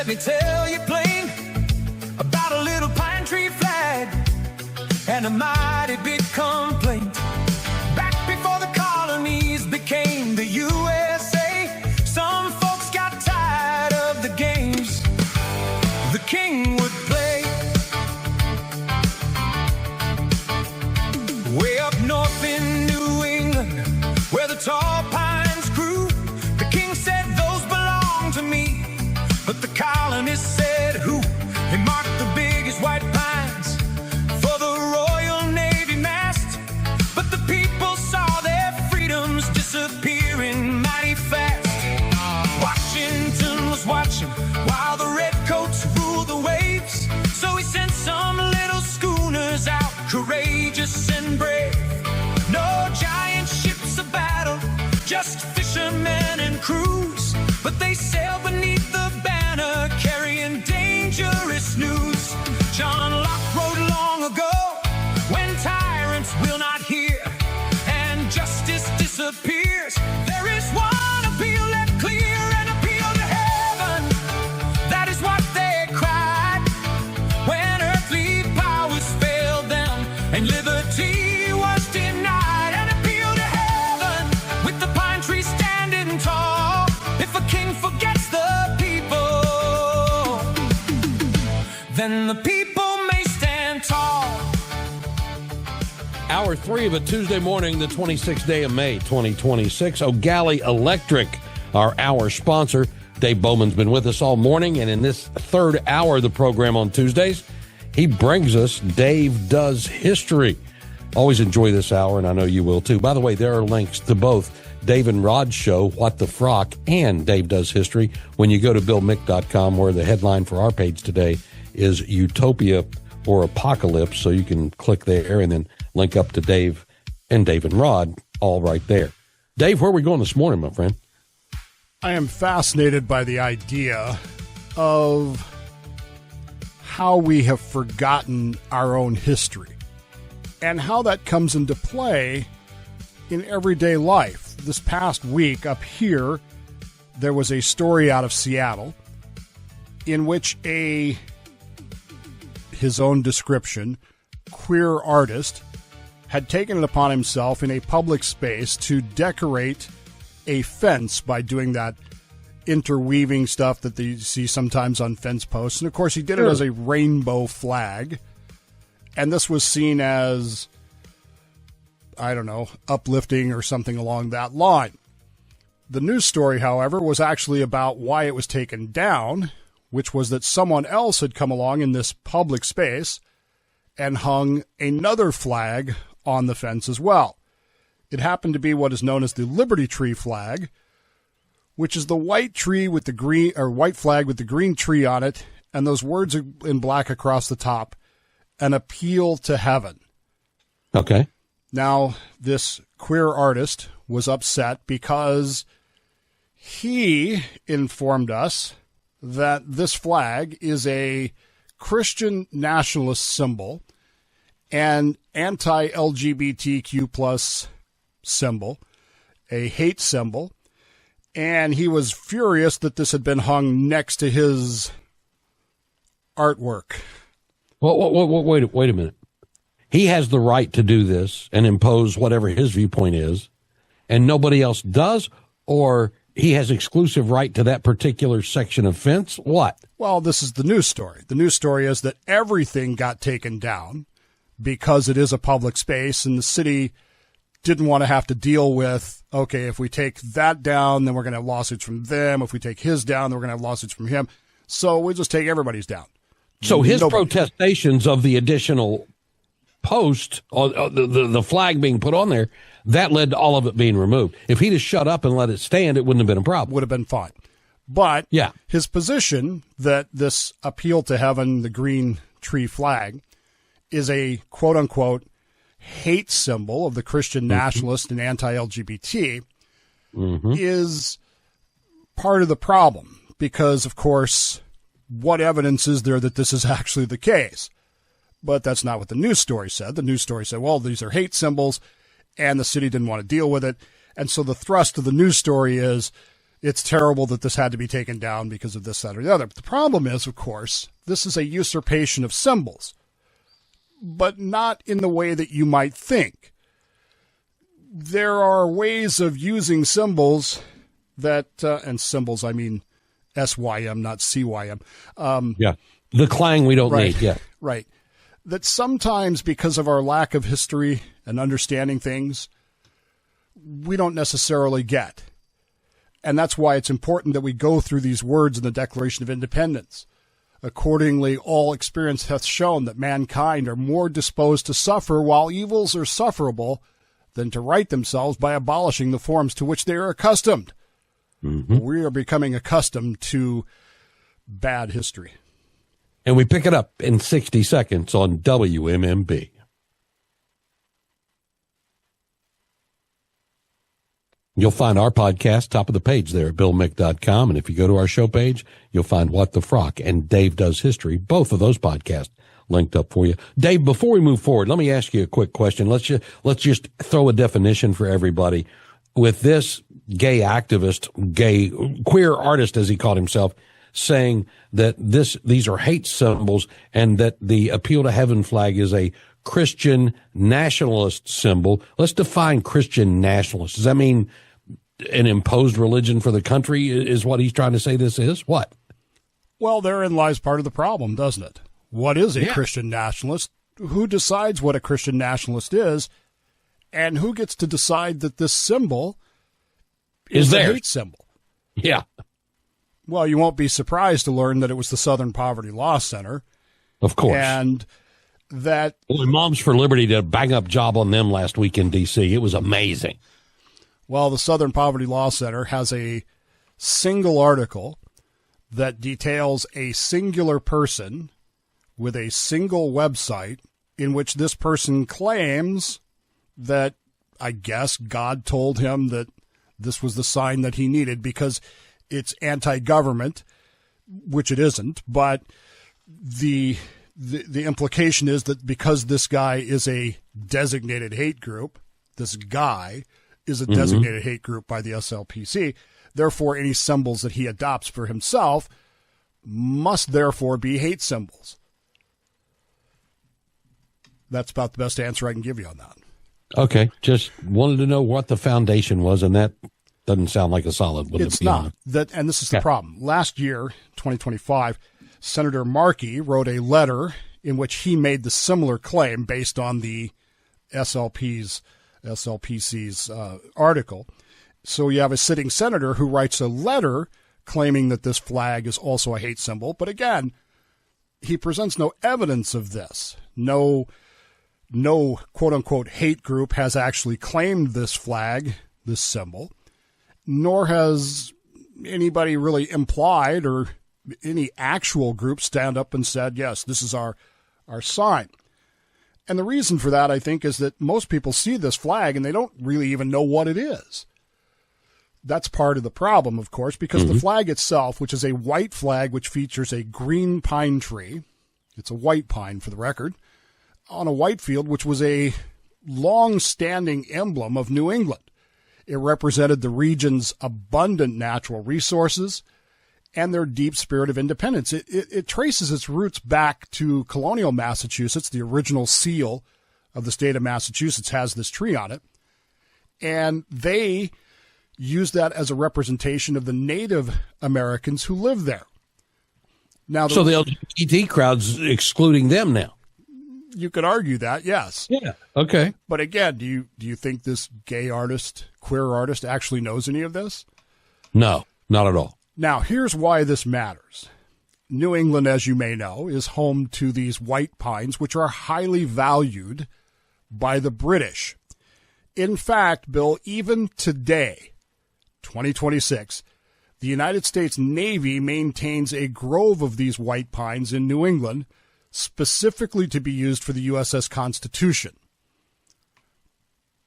Let me tell you plain about a little pine tree flag and a mighty big complaint. Back before the colonies became the USA, some folks got tired of the games the king would play. Way up north in New England, where the tall pines grew, the king said, "Those belong to me." But the colonists said, "Who?" They marked the biggest white pines for the Royal Navy mast. But the people saw their freedoms disappearing mighty fast. Washington was watching while the redcoats ruled the waves. So he sent some little schooners out, courageous and brave. No giant ships of battle, just fishermen and crews. But they sailed beneath the banner, carrying dangerous news. John Locke wrote long ago, when tyrants will not hear and justice disappears, there is one appeal left clear, an appeal to heaven. That is what they cried when earthly powers failed them and liberty was denied. An appeal to heaven with the pine tree standing tall. If a king forgets the people, then the people may stand tall. Hour 3 of a Tuesday morning, the 26th day of May, 2026. O'Galley Electric, our hour sponsor. Dave Bowman's been with us all morning, and in this third hour of the program on Tuesdays, he brings us Dave Does History. Always enjoy this hour, and I know you will too. By the way, there are links to both Dave and Rod's show, What the Frock, and Dave Does History when you go to BillMick.com, where the headline for our page today is Utopia or Apocalypse. So you can click there and then link up to Dave and Rod, all right there. Dave, where are we going this morning, my friend? I am fascinated by the idea of how we have forgotten our own history and how that comes into play in everyday life. This past week up here, there was a story out of Seattle in which his own description, queer artist, had taken it upon himself in a public space to decorate a fence by doing that interweaving stuff that you see sometimes on fence posts. And, of course, he did it as a rainbow flag. And this was seen as, I don't know, uplifting or something along that line. The news story, however, was actually about why it was taken down, which was that someone else had come along in this public space and hung another flag on the fence as well. It happened to be what is known as the Liberty Tree flag, which is the white tree with the green, or white flag with the green tree on it, and those words are in black across the top, an appeal to heaven. Okay. Now, this queer artist was upset because he informed us that this flag is a Christian nationalist symbol and anti-LGBTQ plus symbol, a hate symbol, and he was furious that this had been hung next to his artwork. Well, wait a minute. He has the right to do this and impose whatever his viewpoint is, and nobody else does, or he has exclusive right to that particular section of fence? What? Well, this is the news story. The news story is that everything got taken down because it is a public space, and the city didn't want to have to deal with, okay, if we take that down, then we're going to have lawsuits from them. If we take his down, then we're going to have lawsuits from him. So we'll just take everybody's down. So his protestations of the additional post, or the flag being put on there, that led to all of it being removed. If he'd have shut up and let it stand, it wouldn't have been a problem. Would have been fine. But yeah, his position that this appeal to heaven, the green tree flag, is a quote-unquote hate symbol of the Christian nationalist and anti-LGBT is part of the problem. Because, of course, what evidence is there that this is actually the case? But that's not what the news story said. The news story said, well, these are hate symbols, and the city didn't want to deal with it. And so the thrust of the news story is it's terrible that this had to be taken down because of this, that, or the other. But the problem is, of course, this is a usurpation of symbols, but not in the way that you might think. There are ways of using symbols that, and symbols, I mean SYM, not CYM. Yeah. The clang we don't need. Yeah. Right. That sometimes, because of our lack of history and understanding things, we don't necessarily get. And that's why it's important that we go through these words in the Declaration of Independence. Accordingly, all experience hath shown that mankind are more disposed to suffer while evils are sufferable than to right themselves by abolishing the forms to which they are accustomed. Mm-hmm. We are becoming accustomed to bad history. And we pick it up in 60 seconds on WMMB. You'll find our podcast top of the page there at BillMick.com. And if you go to our show page, you'll find What the Frock and Dave Does History, both of those podcasts linked up for you. Dave, before we move forward, let me ask you a quick question. Let's just throw a definition for everybody. With this gay activist, queer artist, as he called himself, saying that these are hate symbols and that the Appeal to Heaven flag is a Christian nationalist symbol. Let's define Christian nationalist. Does that mean an imposed religion for the country is what he's trying to say this is? What? Well, therein lies part of the problem, doesn't it? What is a Christian nationalist? Who decides what a Christian nationalist is? And who gets to decide that this symbol is a hate symbol? Yeah. Well, you won't be surprised to learn that it was the Southern Poverty Law Center. Of course. And that... Well, Moms for Liberty did a bang-up job on them last week in D.C. It was amazing. Well, the Southern Poverty Law Center has a single article that details a singular person with a single website in which this person claims that, I guess, God told him that this was the sign that he needed because it's anti-government, which it isn't, but the implication is that because this guy is a designated hate group, this guy is a designated hate group by the SLPC, therefore any symbols that he adopts for himself must therefore be hate symbols. That's about the best answer I can give you on that. Okay, just wanted to know what the foundation was, and that doesn't sound like a solid one. It's not. And this is the problem. Last year, 2025, Senator Markey wrote a letter in which he made the similar claim based on the SLPC's article. So you have a sitting senator who writes a letter claiming that this flag is also a hate symbol. But again, he presents no evidence of this. No quote-unquote hate group has actually claimed this flag, this symbol, nor has anybody really implied or any actual group stand up and said, yes, this is our sign. And the reason for that, I think, is that most people see this flag and they don't really even know what it is. That's part of the problem, of course, because the flag itself, which is a white flag which features a green pine tree, it's a white pine for the record, on a white field, which was a long-standing emblem of New England. It represented the region's abundant natural resources and their deep spirit of independence. It traces its roots back to colonial Massachusetts. The original seal of the state of Massachusetts has this tree on it. And they used that as a representation of the Native Americans who lived there. Now, so the LGBT crowd's excluding them now. You could argue that, yes. Yeah. Okay. But again, do you think this gay artist, queer artist, actually knows any of this? No, not at all. Now, here's why this matters. New England, as you may know, is home to these white pines, which are highly valued by the British. In fact, Bill, even today, 2026, the United States Navy maintains a grove of these white pines in New England, specifically to be used for the USS Constitution.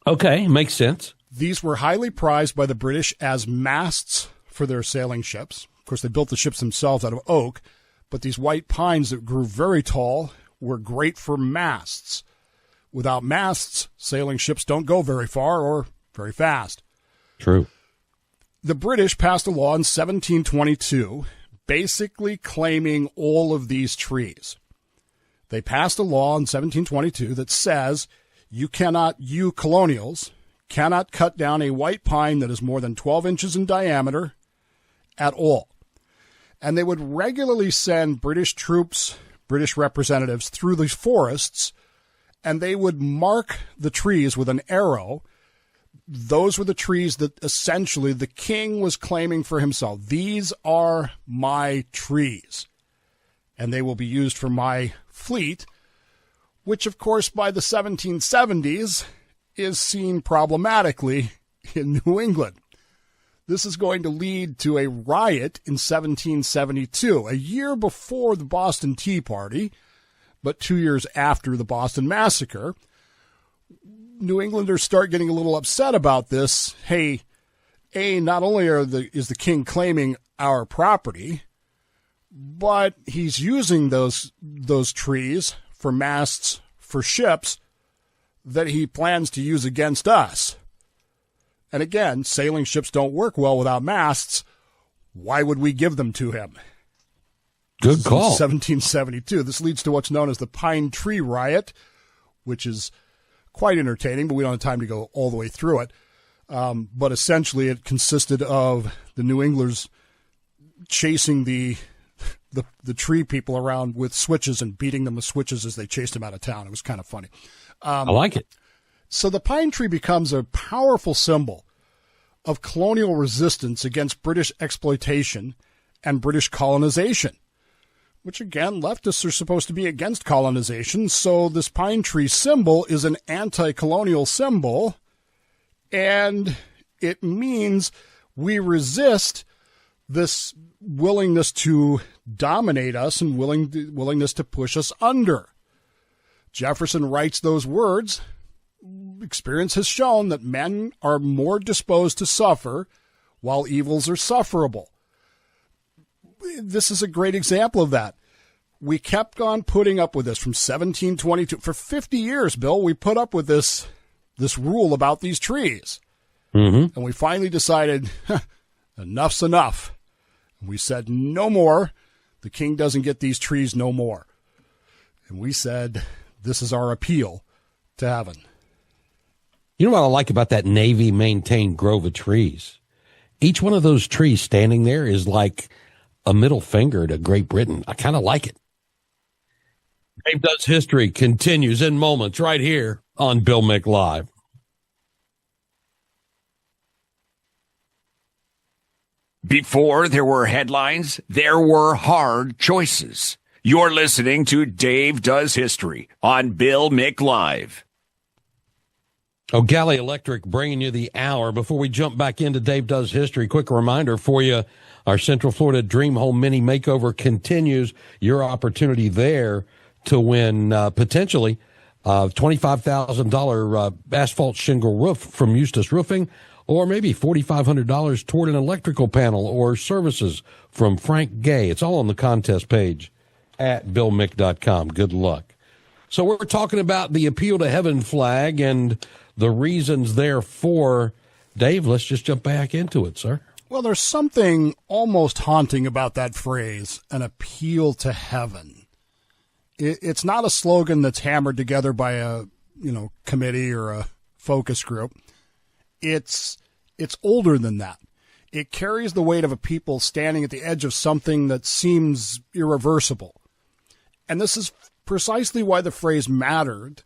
Okay, makes sense. These were highly prized by the British as masts for their sailing ships. Of course, they built the ships themselves out of oak, but these white pines that grew very tall were great for masts. Without masts, sailing ships don't go very far or very fast. True. The British passed a law in 1722 basically claiming all of these trees. They passed a law in 1722 that says you colonials, cannot cut down a white pine that is more than 12 inches in diameter at all. And they would regularly send British troops, British representatives through these forests, and they would mark the trees with an arrow. Those were the trees that essentially the king was claiming for himself. These are my trees, and they will be used for my fleet, which, of course, by the 1770s is seen problematically in New England. This is going to lead to a riot in 1772, a year before the Boston Tea Party, but 2 years after the Boston Massacre. New Englanders start getting a little upset about this. Hey, not only is the king claiming our property, but he's using those trees for masts for ships that he plans to use against us. And again, sailing ships don't work well without masts. Why would we give them to him? Good call. 1772. This leads to what's known as the Pine Tree Riot, which is quite entertaining, but we don't have time to go all the way through it. But essentially, it consisted of the New Englanders chasing the tree people around with switches and beating them with switches as they chased them out of town. It was kind of funny. I like it. So the pine tree becomes a powerful symbol of colonial resistance against British exploitation and British colonization, which, again, leftists are supposed to be against colonization. So this pine tree symbol is an anti-colonial symbol, and it means we resist this willingness to dominate us and willingness to push us under. Jefferson writes those words. Experience has shown that men are more disposed to suffer while evils are sufferable. This is a great example of that. We kept on putting up with this from 1722. For 50 years, Bill, we put up with this rule about these trees. Mm-hmm. And we finally decided, enough's enough. And we said, no more. The king doesn't get these trees no more. And we said, this is our appeal to heaven. You know what I like about that Navy-maintained grove of trees? Each one of those trees standing there is like a middle finger to Great Britain. I kind of like it. Dave Does History continues in moments right here on Bill Mick Live. Before there were headlines, there were hard choices. You're listening to Dave Does History on Bill Mick Live. O'Galley Electric bringing you the hour. Before we jump back into Dave Does History, quick reminder for you, our Central Florida Dream Home Mini Makeover continues. Your opportunity there to win potentially $25,000 asphalt shingle roof from Eustace Roofing, or maybe $4,500 toward an electrical panel or services from Frank Gay. It's all on the contest page at BillMick.com. Good luck. So we're talking about the Appeal to Heaven flag and the reasons therefore. Dave, let's just jump back into it, sir. Well, there's something almost haunting about that phrase, an appeal to heaven. It's not a slogan that's hammered together by a committee or a focus group. It's older than that. It carries the weight of a people standing at the edge of something that seems irreversible. And this is precisely why the phrase mattered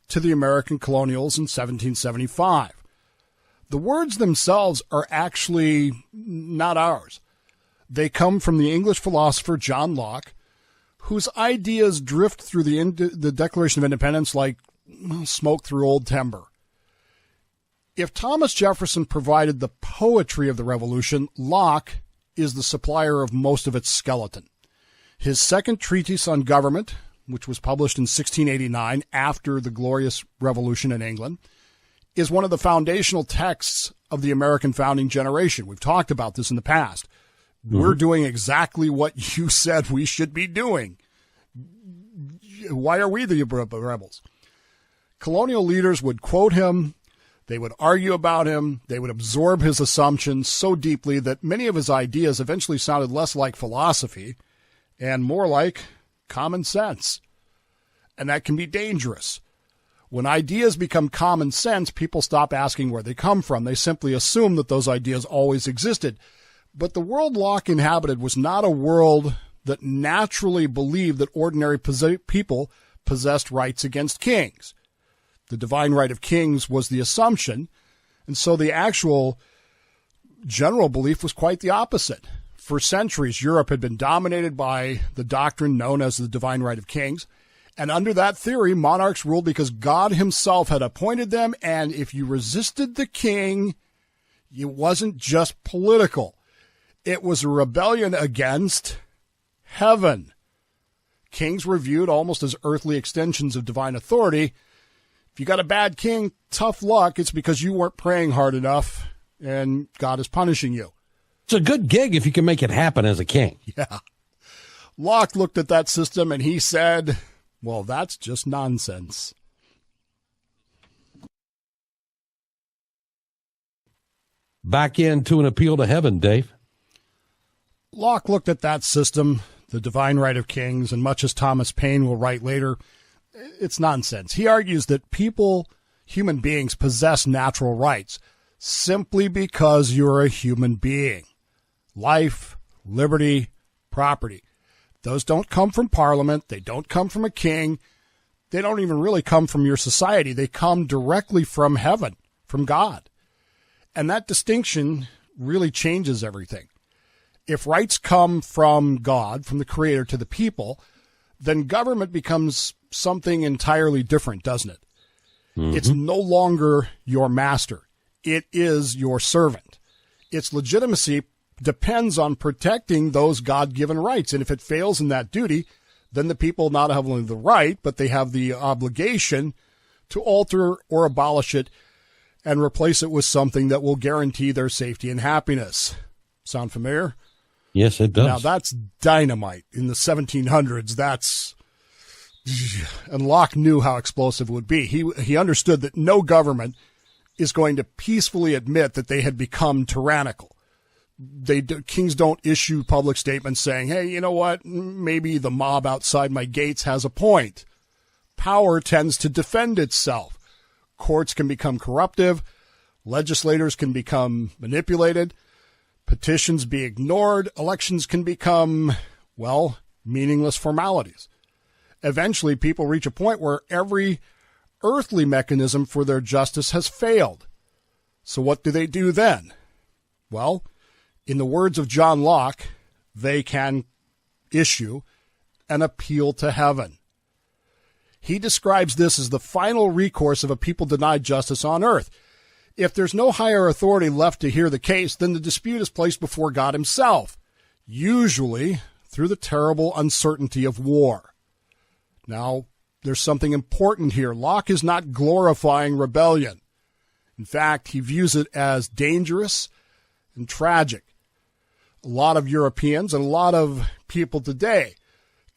to the American colonials in 1775. The words themselves are actually not ours. They come from the English philosopher John Locke, whose ideas drift through the Declaration of Independence like smoke through old timber. If Thomas Jefferson provided the poetry of the Revolution, Locke is the supplier of most of its skeleton. His second treatise on government, which was published in 1689 after the Glorious Revolution in England, is one of the foundational texts of the American founding generation. We've talked about this in the past. Mm-hmm. We're doing exactly what you said we should be doing. Why are we the rebels? Colonial leaders would quote him. They would argue about him. They would absorb his assumptions so deeply that many of his ideas eventually sounded less like philosophy and more like common sense. And that can be dangerous. When ideas become common sense, people stop asking where they come from. They simply assume that those ideas always existed. But the world Locke inhabited was not a world that naturally believed that ordinary people possessed rights against kings. The divine right of kings was the assumption, and so the actual general belief was quite the opposite. For centuries, Europe had been dominated by the doctrine known as the divine right of kings, and under that theory, monarchs ruled because God himself had appointed them, and if you resisted the king, it wasn't just political. It was a rebellion against heaven. Kings were viewed almost as earthly extensions of divine authority. If you got a bad king, tough luck. It's because you weren't praying hard enough, and God is punishing you. It's a good gig if you can make it happen as a king. Yeah. Locke looked at that system and he said, well, that's just nonsense. Back into an appeal to heaven, Dave. Locke looked at that system, the divine right of kings, and much as Thomas Paine will write later, it's nonsense. He argues that people, human beings, possess natural rights simply because you're a human being. Life, liberty, property. Those don't come from Parliament. They don't come from a king. They don't even really come from your society. They come directly from heaven, from God. And that distinction really changes everything. If rights come from God, from the Creator to the people, then government becomes something entirely different, doesn't it? Mm-hmm. It's no longer your master. It is your servant. Its legitimacy depends on protecting those God-given rights. And if it fails in that duty, then the people not only have the right, but they have the obligation to alter or abolish it and replace it with something that will guarantee their safety and happiness. Sound familiar? Yes, it does. Now, that's dynamite. In the 1700s, that's... And Locke knew how explosive it would be. He understood that no government is going to peacefully admit that they had become tyrannical. Kings don't issue public statements saying, hey, you know what, maybe the mob outside my gates has a point. Power tends to defend itself. Courts can become corruptive. Legislators can become manipulated. Petitions be ignored. Elections can become, well, meaningless formalities. Eventually, people reach a point where every earthly mechanism for their justice has failed. So what do they do then? Well, in the words of John Locke, they can issue an appeal to heaven. He describes this as the final recourse of a people denied justice on earth. If there's no higher authority left to hear the case, then the dispute is placed before God himself, usually through the terrible uncertainty of war. Now, there's something important here. Locke is not glorifying rebellion. In fact, he views it as dangerous and tragic. A lot of Europeans and a lot of people today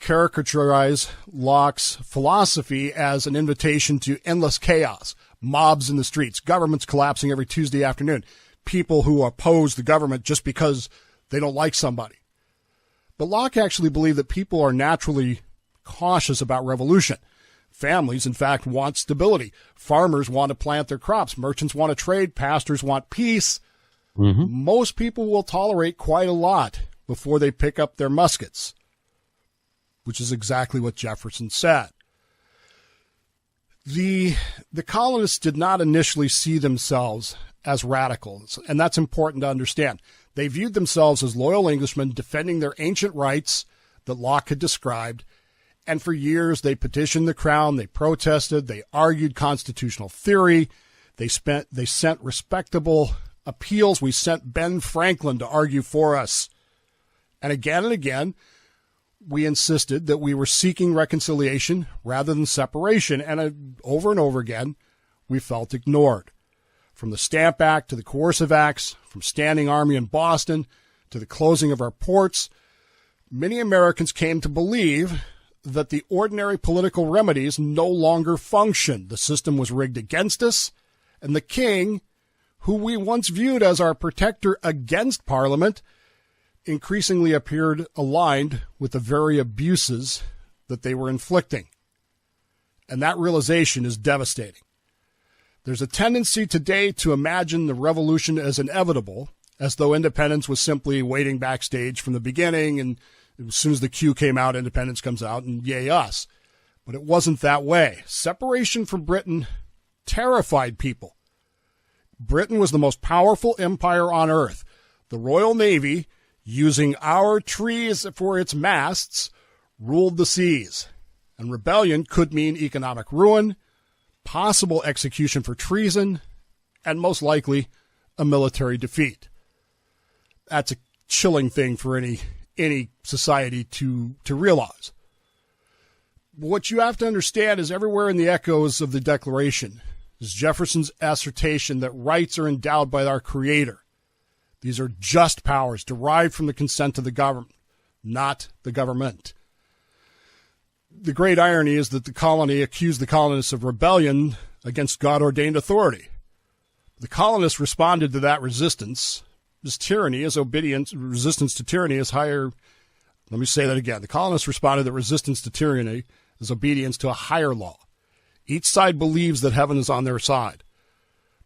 caricaturize Locke's philosophy as an invitation to endless chaos, mobs in the streets, governments collapsing every Tuesday afternoon, people who oppose the government just because they don't like somebody. But Locke actually believed that people are naturally cautious about revolution. Families, in fact, want stability. Farmers want to plant their crops. Merchants want to trade. Pastors want peace. Mm-hmm. Most people will tolerate quite a lot before they pick up their muskets, which is exactly what Jefferson said. The colonists did not initially see themselves as radicals, and that's important to understand. They viewed themselves as loyal Englishmen defending their ancient rights that Locke had described, and for years they petitioned the crown, they protested, they argued constitutional theory, they sent respectable appeals. We sent Ben Franklin to argue for us. And again, we insisted that we were seeking reconciliation rather than separation, and over again, we felt ignored. From the Stamp Act to the Coercive Acts, from Standing Army in Boston to the closing of our ports, many Americans came to believe that the ordinary political remedies no longer functioned. The system was rigged against us, And the king, who we once viewed as our protector against Parliament, increasingly appeared aligned with the very abuses that they were inflicting. And that realization is devastating. There's a tendency today to imagine the revolution as inevitable, as though independence was simply waiting backstage from the beginning, and as soon as the cue came out, independence comes out, and yay us. But it wasn't that way. Separation from Britain terrified people. Britain was the most powerful empire on earth. The Royal Navy, using our trees for its masts, ruled the seas. And rebellion could mean economic ruin, possible execution for treason, and most likely a military defeat. That's a chilling thing for any society to realize. What you have to understand is everywhere in the echoes of the Declaration is Jefferson's assertion that rights are endowed by our Creator. These are just powers derived from the consent of the government, not the government. The great irony is that the colony accused the colonists of rebellion against God-ordained authority. The colonists responded to that resistance as tyranny, as obedience, resistance to tyranny is higher. Let me say that again. The colonists responded that resistance to tyranny is obedience to a higher law. Each side believes that heaven is on their side.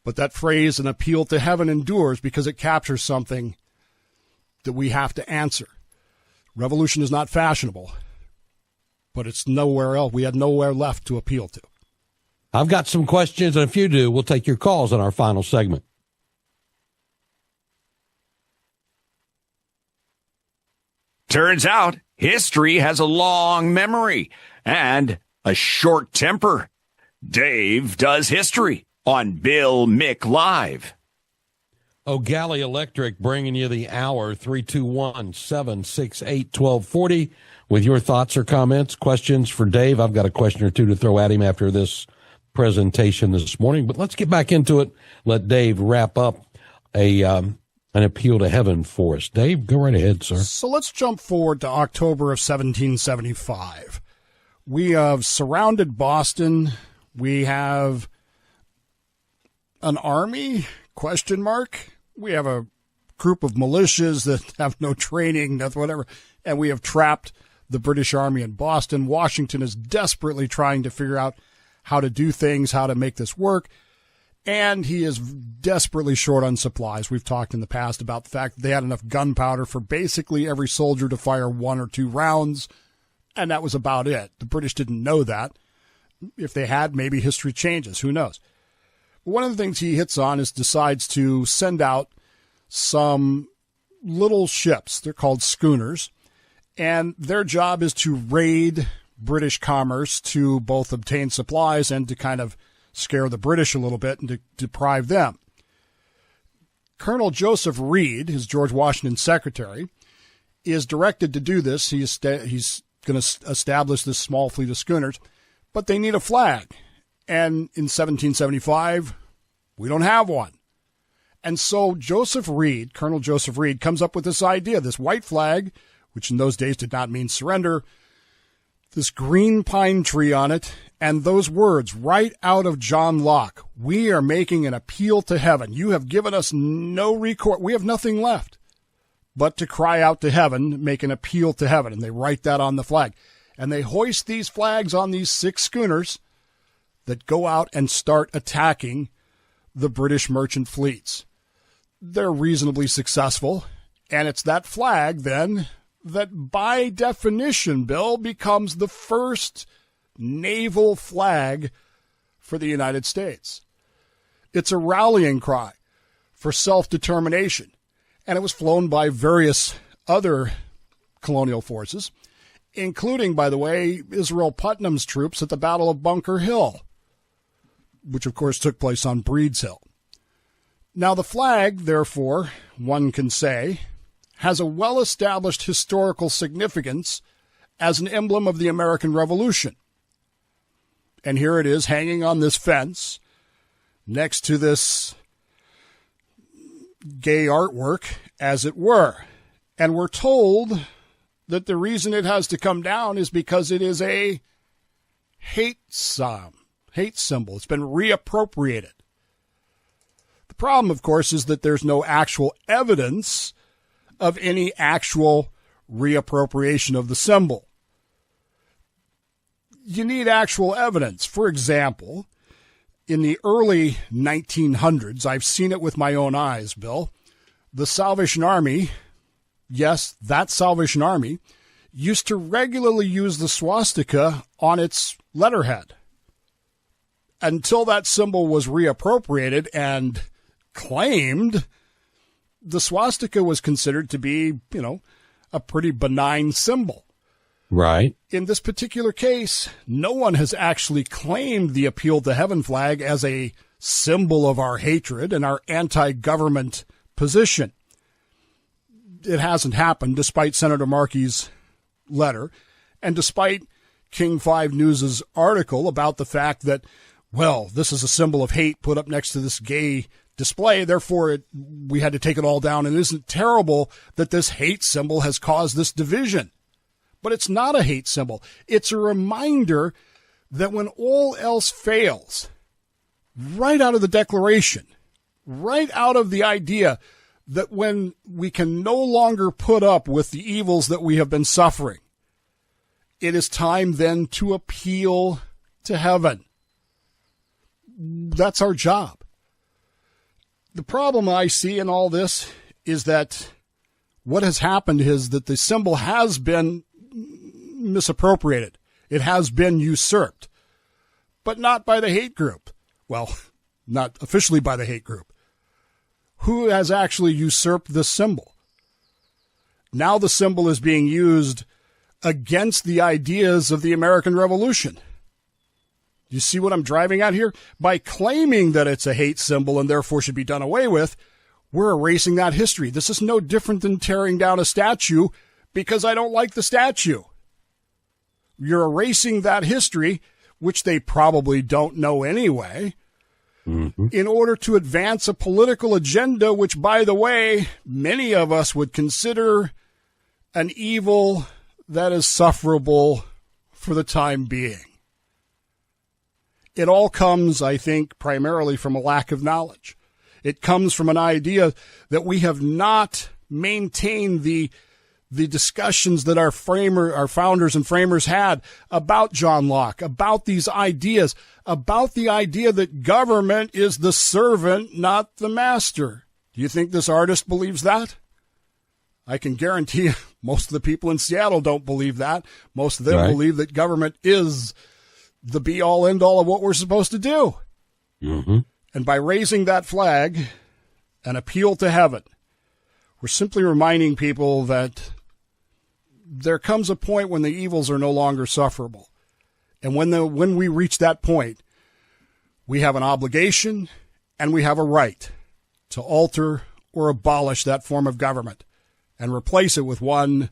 But that phrase, an appeal to heaven, endures because it captures something that we have to answer. Revolution is not fashionable, but it's nowhere else. We had nowhere left to appeal to. I've got some questions, and if you do, we'll take your calls in our final segment. Turns out history has a long memory and a short temper. Dave does history on Bill Mick Live. O'Galley Electric bringing you the hour, 321-768-1240 with your thoughts or comments, questions for Dave. I've got a question or two to throw at him after this presentation this morning, but let's get back into it. Let Dave wrap up an appeal to heaven for us. Dave, go right ahead, sir. So let's jump forward to October of 1775. We have surrounded Boston. We have an army, ? We have a group of militias that have no training, nothing, whatever, and we have trapped the British Army in Boston. Washington is desperately trying to figure out how to do things, how to make this work, and he is desperately short on supplies. We've talked in the past about the fact that they had enough gunpowder for basically every soldier to fire 1 or 2 rounds, and that was about it. The British didn't know that. If they had, maybe history changes. Who knows? But one of the things he hits on is decides to send out some little ships. They're called schooners, and their job is to raid British commerce to both obtain supplies and to kind of scare the British a little bit and to deprive them. Colonel Joseph Reed, his George Washington's secretary, is directed to do this. He's going to establish this small fleet of schooners, but they need a flag. And in 1775, we don't have one. And so Colonel Joseph Reed, comes up with this idea, this white flag, which in those days did not mean surrender, this green pine tree on it, and those words right out of John Locke. We are making an appeal to heaven. You have given us no recourse. We have nothing left but to cry out to heaven, make an appeal to heaven. And they write that on the flag. And they hoist these flags on these 6 schooners that go out and start attacking the British merchant fleets. They're reasonably successful. And it's that flag, then, that by definition, Bill, becomes the first naval flag for the United States. It's a rallying cry for self-determination, and it was flown by various other colonial forces, including, by the way, Israel Putnam's troops at the Battle of Bunker Hill, which, of course, took place on Breed's Hill. Now, the flag, therefore, one can say, has a well-established historical significance as an emblem of the American Revolution. And here it is hanging on this fence next to this gay artwork, as it were. And we're told that the reason it has to come down is because it is a hate symbol. It's been reappropriated. problem, of course, is that there's no actual evidence of any actual reappropriation of the symbol. You need actual evidence. For example, in the early 1900s, I've seen it with my own eyes, Bill, the Salvation Army, yes, that Salvation Army, used to regularly use the swastika on its letterhead until that symbol was reappropriated and claimed. The swastika was considered to be, a pretty benign symbol. Right. In this particular case, no one has actually claimed the Appeal to Heaven flag as a symbol of our hatred and our anti-government position. It hasn't happened, despite Senator Markey's letter, and despite King 5 News' article about the fact that, well, this is a symbol of hate put up next to this gay display, therefore we had to take it all down, and isn't it terrible that this hate symbol has caused this division? But it's not a hate symbol. It's a reminder that when all else fails, right out of the Declaration, right out of the idea that when we can no longer put up with the evils that we have been suffering, it is time then to appeal to heaven. That's our job. The problem I see in all this is that what has happened is that the symbol has been misappropriated. It has been usurped, but not by the hate group. Well, not officially by the hate group. Who has actually usurped this symbol? Now the symbol is being used against the ideas of the American Revolution. You see what I'm driving at here? By claiming that it's a hate symbol and therefore should be done away with, we're erasing that history. This is no different than tearing down a statue because I don't like the statue. You're erasing that history, which they probably don't know anyway, in order to advance a political agenda, which, by the way, many of us would consider an evil that is sufferable for the time being. It all comes, I think, primarily from a lack of knowledge. It comes from an idea that we have not maintained the discussions that our founders and framers had about John Locke, about these ideas, about the idea that government is the servant, not the master. Do you think this artist believes that? I can guarantee you most of the people in Seattle don't believe that. Most of them believe that government is the be-all, end-all of what we're supposed to do. And by raising that flag, an appeal to heaven, we're simply reminding people that there comes a point when the evils are no longer sufferable. And when we reach that point, we have an obligation and we have a right to alter or abolish that form of government and replace it with one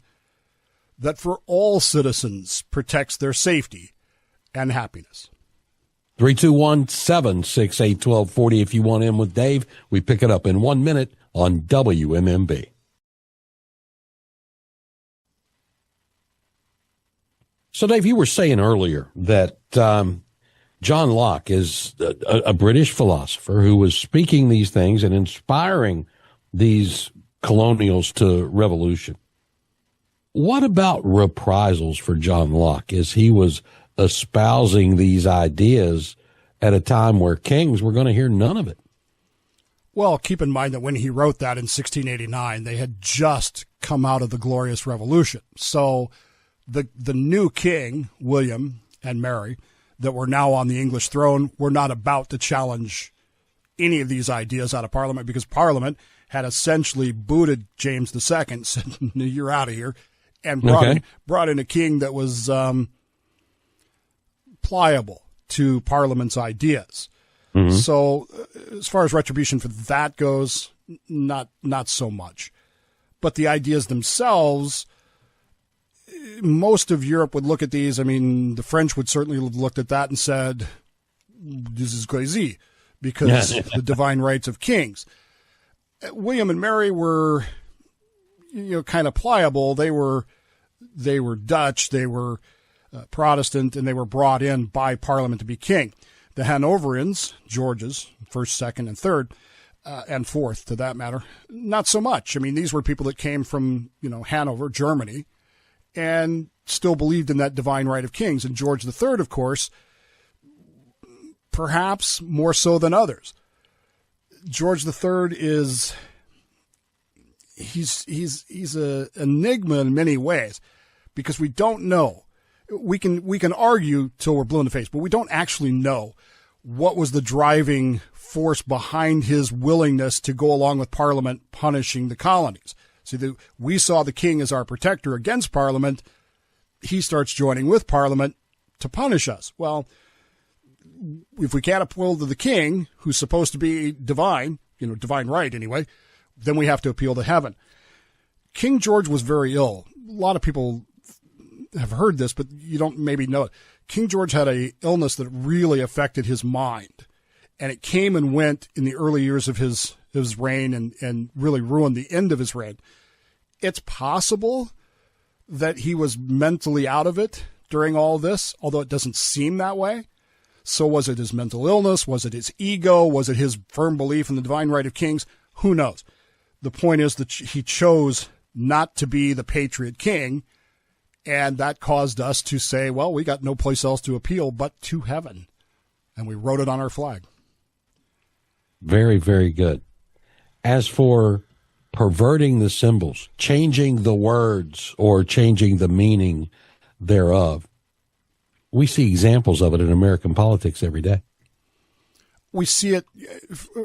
that for all citizens protects their safety and happiness. 321-768-1240 if you want in with Dave. We pick it up in 1 minute on WMMB. So, Dave, you were saying earlier that John Locke is a British philosopher who was speaking these things and inspiring these colonials to revolution. What about reprisals for John Locke as he was espousing these ideas at a time where kings were going to hear none of it? Well, keep in mind that when he wrote that in 1689, they had just come out of the Glorious Revolution. So the new king, William and Mary, that were now on the English throne, were not about to challenge any of these ideas out of Parliament because Parliament had essentially booted James II, said, "You're out of here," and brought in a king that was pliable to Parliament's ideas. So as far as retribution for that goes, not so much. But the ideas themselves, most of Europe would look at these. I mean, the French would certainly have looked at that and said, this is crazy because the divine rights of kings. William and Mary were, kind of pliable. They were Dutch. They were Protestant, and they were brought in by Parliament to be king. The Hanoverians, Georges, first, second, and third, and fourth, to that matter. Not so much. I mean, these were people that came from, Hanover, Germany, and still believed in that divine right of kings. And George III, of course, perhaps more so than others. George III he's a enigma in many ways, because we don't know. We can argue till we're blue in the face, but we don't actually know what was the driving force behind his willingness to go along with Parliament punishing the colonies. See, we saw the king as our protector against Parliament. He starts joining with Parliament to punish us. Well, if we can't appeal to the king, who's supposed to be divine, divine right anyway, then we have to appeal to heaven. King George was very ill. A lot of people have heard this, but you don't maybe know it. King George had a illness that really affected his mind, and it came and went in the early years of his reign and really ruined the end of his reign. It's possible that he was mentally out of it during all this, although it doesn't seem that way. So was it his mental illness? Was it his ego? Was it his firm belief in the divine right of kings? Who knows? The point is that he chose not to be the patriot king, and that caused us to say, well, we got no place else to appeal but to heaven. And we wrote it on our flag. Very, very good. As for perverting the symbols, changing the words or changing the meaning thereof, we see examples of it in American politics every day. We see it,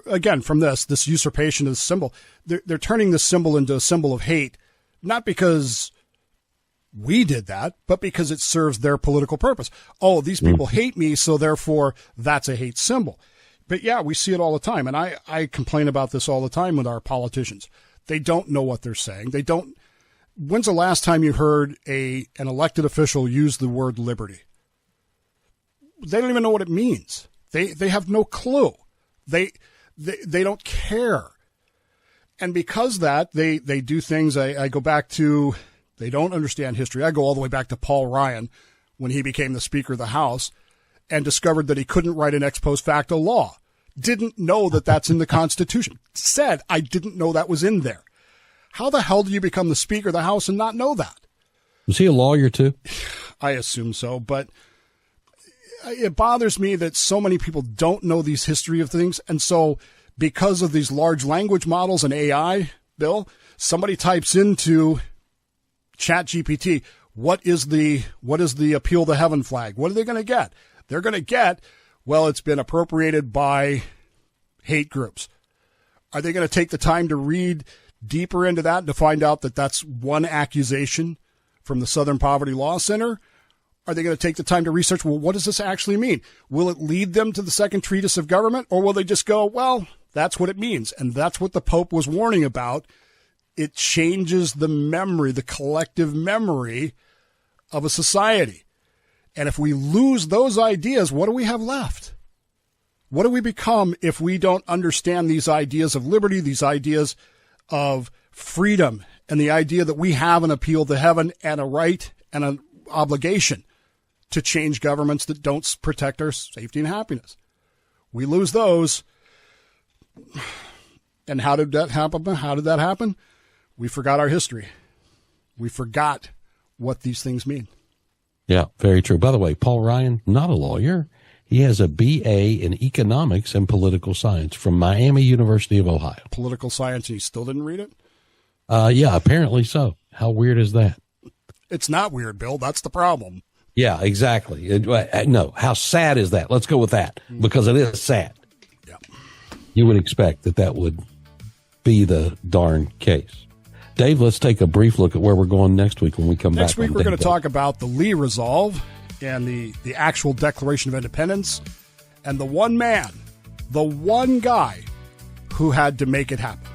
again, from this usurpation of the symbol. They're turning the symbol into a symbol of hate, not because we did that, but because it serves their political purpose. Oh, these people hate me, so therefore that's a hate symbol. But yeah, we see it all the time. And I complain about this all the time with our politicians. They don't know what they're saying. When's the last time you heard an elected official use the word liberty? They don't even know what it means. They have no clue. They don't care. And because that, they do things. I go back to, they don't understand history. I go all the way back to Paul Ryan when he became the Speaker of the House and discovered that he couldn't write an ex post facto law. Didn't know that that's in the Constitution. Said, I didn't know that was in there. How the hell do you become the Speaker of the House and not know that? Was he a lawyer too? I assume so, but it bothers me that so many people don't know these history of things. And so because of these large language models and AI, Bill, somebody types into ChatGPT, what is the appeal to heaven flag? What are they going to get? They're going to get, well, it's been appropriated by hate groups. Are they going to take the time to read deeper into that and to find out that that's one accusation from the Southern Poverty Law Center? Are they going to take the time to research, well, what does this actually mean? Will it lead them to the second treatise of government? Or will they just go, well, that's what it means. And that's what the Pope was warning about. It changes the memory, the collective memory of a society. And if we lose those ideas, what do we have left? What do we become if we don't understand these ideas of liberty, these ideas of freedom, and the idea that we have an appeal to heaven and a right and an obligation to change governments that don't protect our safety and happiness? We lose those. And how did that happen? We forgot our history. We forgot what these things mean. Yeah, very true. By the way, Paul Ryan, not a lawyer. He has a BA in economics and political science from Miami University of Ohio. Political science, and he still didn't read it? Yeah, apparently so. How weird is that? It's not weird, Bill. That's the problem. Yeah, exactly. No, how sad is that? Let's go with that, because it is sad. Yeah. You would expect that would be the darn case. Dave, let's take a brief look at where we're going next week when we come back. Next week, we're going to talk about the Lee Resolve and the actual Declaration of Independence and the one man, the one guy who had to make it happen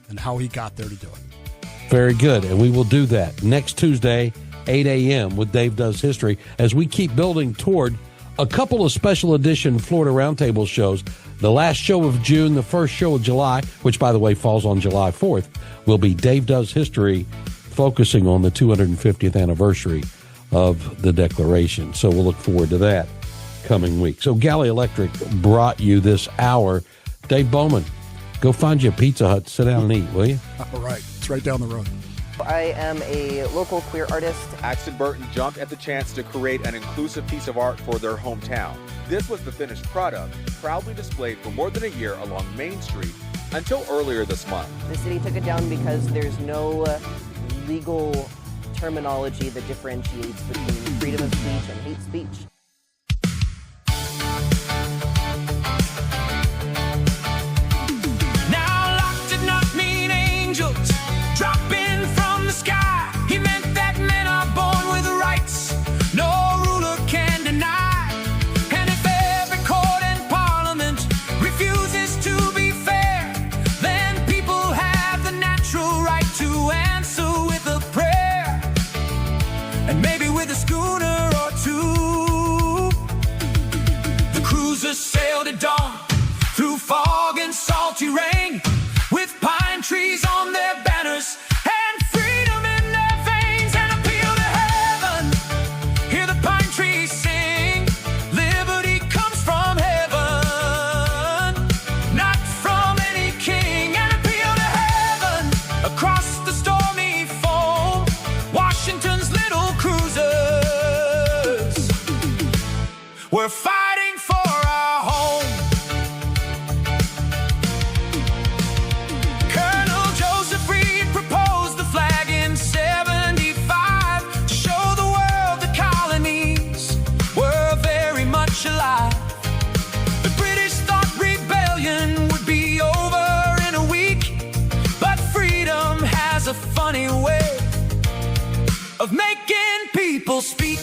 and how he got there to do it. Very good. And we will do that next Tuesday, 8 a.m. with Dave Does History, as we keep building toward a couple of special edition Florida Roundtable shows. The last show of June, the first show of July, which, by the way, falls on July 4th, will be Dave Does History, focusing on the 250th anniversary of the Declaration. So we'll look forward to that coming week. So Galley Electric brought you this hour. Dave Bowman, Go find you a Pizza Hut, sit down and eat, will you? All right. It's right down the road. I am a local queer artist. Axton Burton jumped at the chance to create an inclusive piece of art for their hometown. This was the finished product, proudly displayed for more than a year along Main Street until earlier this month. The city took it down because there's no legal terminology that differentiates between freedom of speech and hate speech. Now Locke did not mean angels dropping from the sky. He meant that men are born with rights no ruler can deny. And if every court and parliament refuses to be fair, then people have the natural right to answer with a prayer, and maybe with a schooner or two. The cruisers sailed at dawn through fog and salty rain, with pine trees on their banners and freedom in their veins, and appeal to heaven. Hear the pine trees sing, liberty comes from heaven, not from any king. And appeal to heaven across the stormy foam, Washington's little cruisers were fighting for our home. Colonel Joseph Reed proposed the flag in 75 to show the world the colonies were very much alive. The British thought rebellion would be over in a week, but freedom has a funny way of making people speak.